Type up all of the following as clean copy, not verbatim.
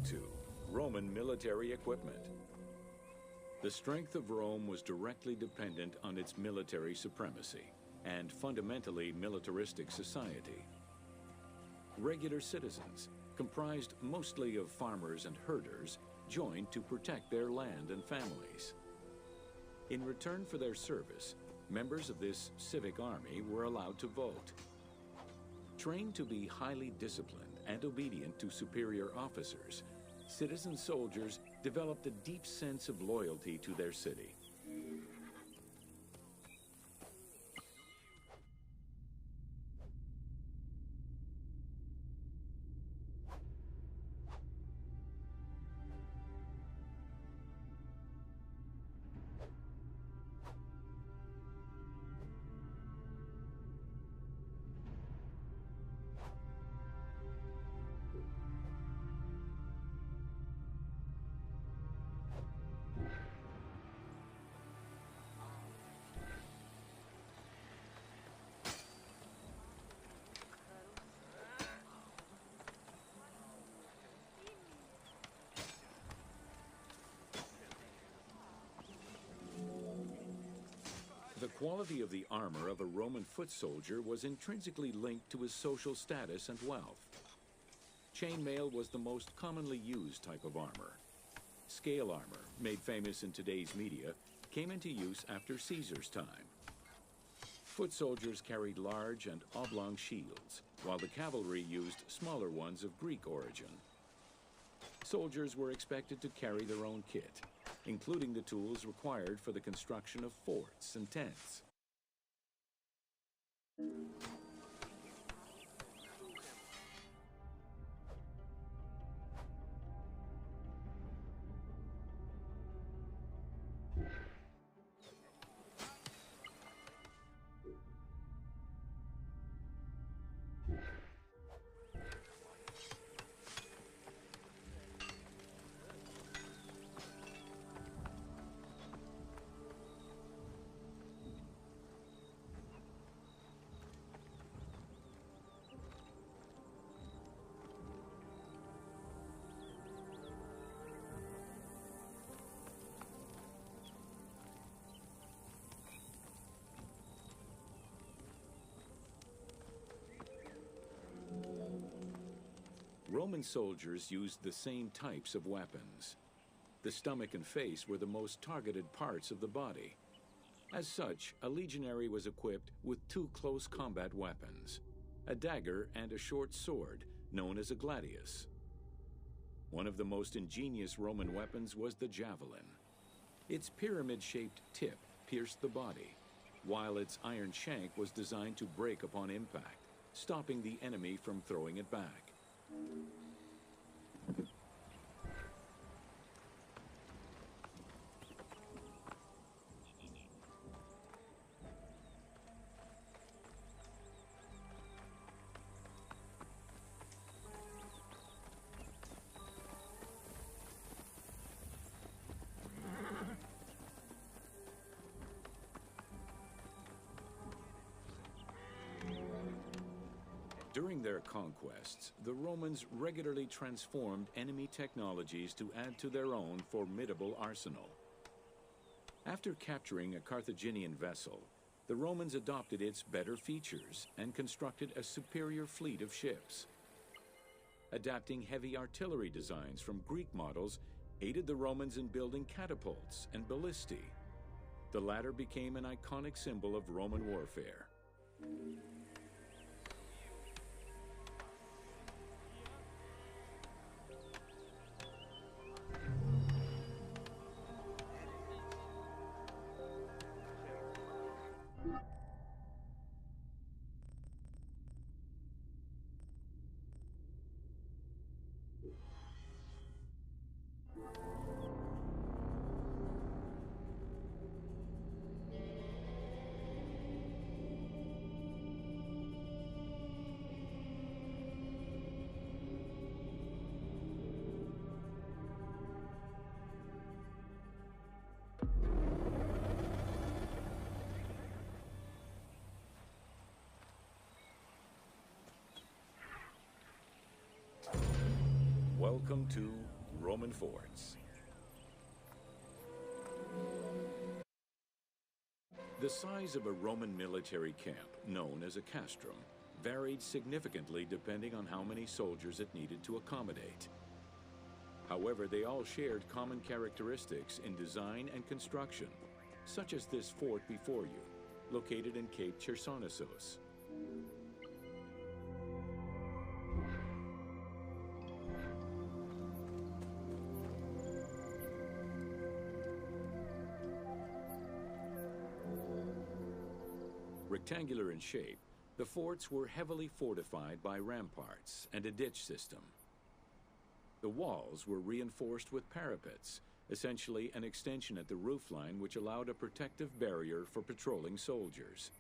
to Roman military equipment. The strength of Rome was directly dependent on its military supremacy and fundamentally militaristic society. Regular citizens, comprised mostly of farmers and herders, joined to protect their land and families. In return for their service, members of this civic army were allowed to vote. Trained to be highly disciplined and obedient to superior officers, citizen soldiers developed a deep sense of loyalty to their city. The quality of the armor of a Roman foot soldier was intrinsically linked to his social status and wealth. Chainmail was the most commonly used type of armor. Scale armor, made famous in today's media, came into use after Caesar's time. Foot soldiers carried large and oblong shields, while the cavalry used smaller ones of Greek origin. Soldiers were expected to carry their own kit, including the tools required for the construction of forts and tents. Roman soldiers used the same types of weapons. The stomach and face were the most targeted parts of the body. As such, a legionary was equipped with two close combat weapons, a dagger and a short sword, known as a gladius. One of the most ingenious Roman weapons was the javelin. Its pyramid-shaped tip pierced the body, while its iron shank was designed to break upon impact, stopping the enemy from throwing it back. During their conquests, the Romans regularly transformed enemy technologies to add to their own formidable arsenal. After capturing a Carthaginian vessel, the Romans adopted its better features and constructed a superior fleet of ships. Adapting heavy artillery designs from Greek models aided the Romans in building catapults and ballistae. The latter became an iconic symbol of Roman warfare. Welcome to Roman forts. The size of a Roman military camp, known as a castrum, varied significantly depending on how many soldiers it needed to accommodate. However, they all shared common characteristics in design and construction, such as this fort before you, located in Cape Chersonesos. Rectangular in shape, the forts were heavily fortified by ramparts and a ditch system. The walls were reinforced with parapets, essentially an extension at the roofline which allowed a protective barrier for patrolling soldiers.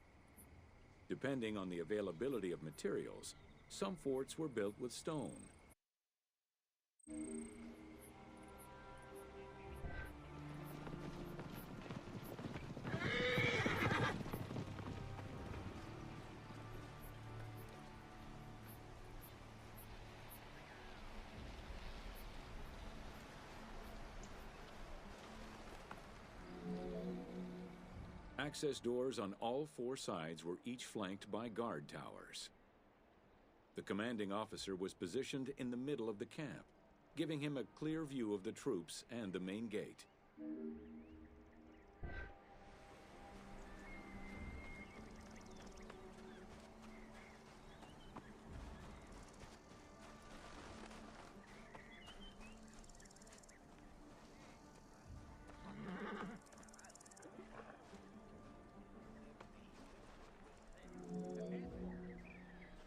Depending on the availability of materials, some forts were built with stone. Access doors on all four sides were each flanked by guard towers. The commanding officer was positioned in the middle of the camp, giving him a clear view of the troops and the main gate.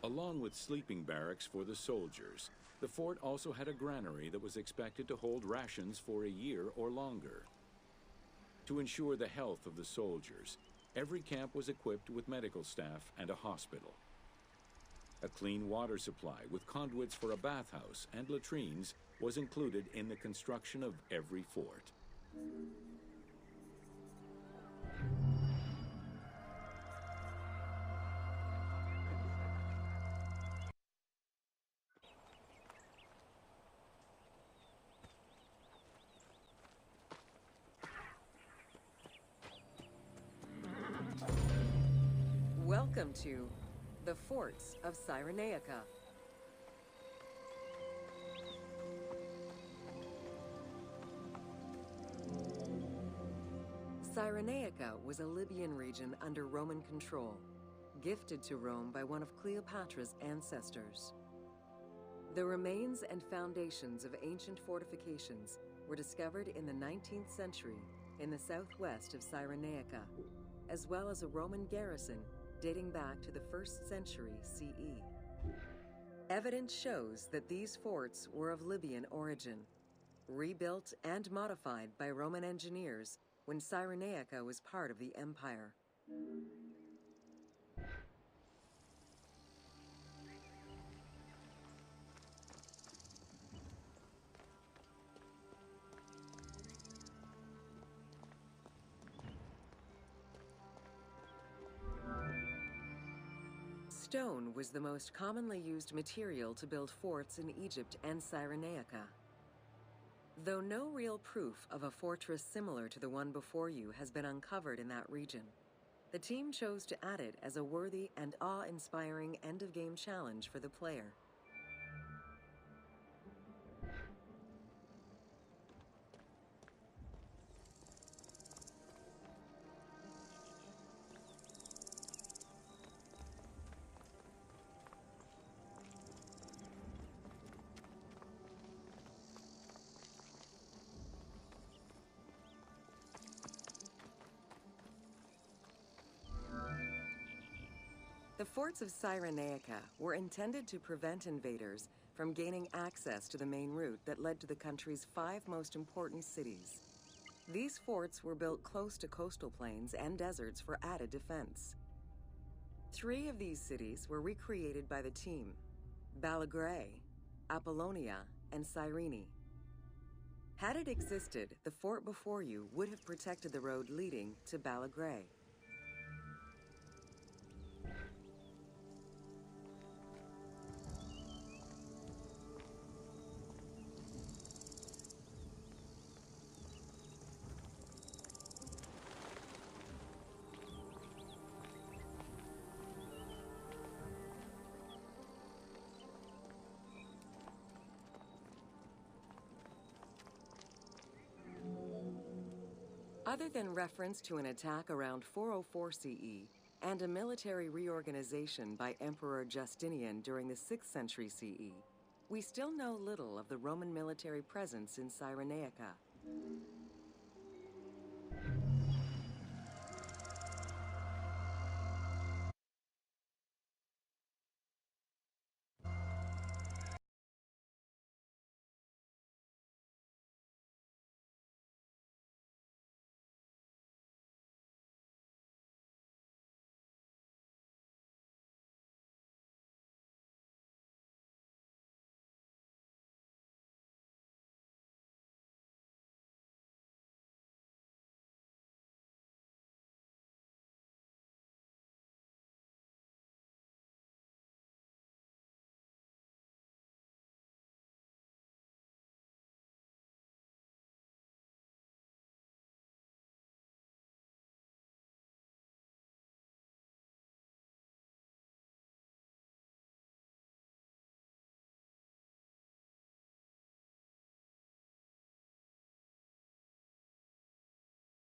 Along with sleeping barracks for the soldiers, the fort also had a granary that was expected to hold rations for a year or longer. To ensure the health of the soldiers, every camp was equipped with medical staff and a hospital. A clean water supply with conduits for a bathhouse and latrines was included in the construction of every fort. Welcome to the Forts of Cyrenaica. Cyrenaica was a Libyan region under Roman control, gifted to Rome by one of Cleopatra's ancestors. The remains and foundations of ancient fortifications were discovered in the 19th century in the southwest of Cyrenaica, as well as a Roman garrison dating back to the 1st century CE. Evidence shows that these forts were of Libyan origin, rebuilt and modified by Roman engineers when Cyrenaica was part of the empire. Stone was the most commonly used material to build forts in Egypt and Cyrenaica. Though no real proof of a fortress similar to the one before you has been uncovered in that region, the team chose to add it as a worthy and awe-inspiring end-of-game challenge for the player. The forts of Cyrenaica were intended to prevent invaders from gaining access to the main route that led to the country's 5 most important cities. These forts were built close to coastal plains and deserts for added defense. 3 of these cities were recreated by the team: Balagrae, Apollonia, and Cyrene. Had it existed, the fort before you would have protected the road leading to Balagrae. Other than reference to an attack around 404 CE and a military reorganization by Emperor Justinian during the 6th century CE, we still know little of the Roman military presence in Cyrenaica.